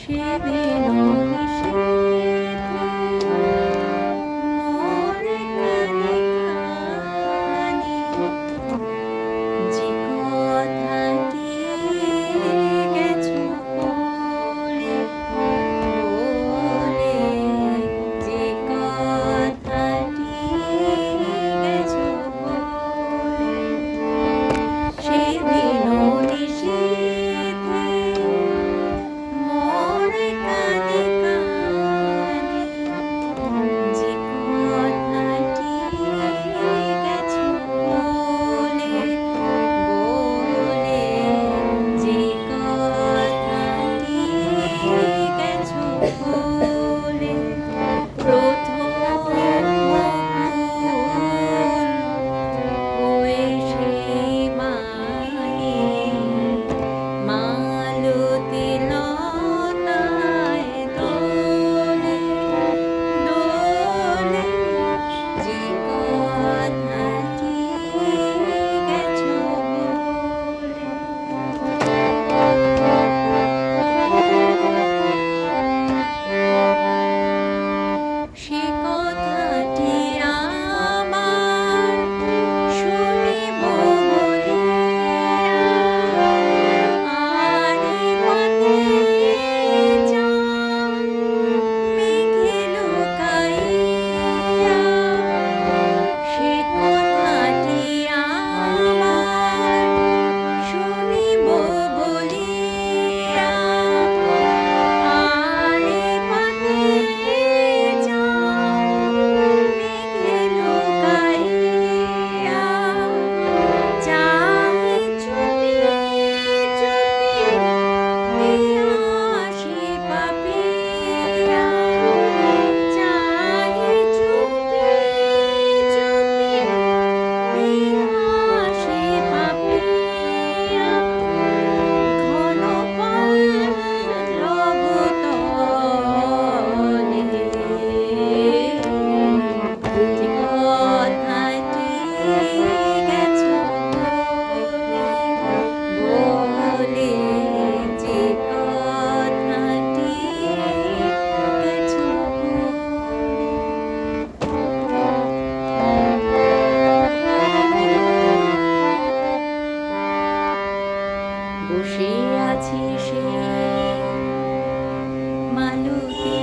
সেদিন নিষেধে মোরে কানে কানে যে কথাটি গেছো বলে বলে যে কথাটি গেছো বলে সেদিন নিষেধে মোরে কানে কানে যে কথাটি গেছো বলে বলে যে কথাটি গেছো বলে প্রথম হয়ে সেই বাণী মালতী লতায় দোলে দোলে যে কথাটি গেছো বলে সে কথাটি আমার শুনিব বলিয়া আরে পথে যান মেঘে লুকাইয়া সে কথাটি আমার শুনিব বলিয়া আরে পথে যান মেঘে লুকাইয়া চাহি চুপি চুপি আসি পাপিয়া চাহি চুপি চুপি আসি পাপিয়া ঘন পল্লব তলে যে কথাটি গেছো বলে যে কথাটি গেছো বসে আছি সে মালতী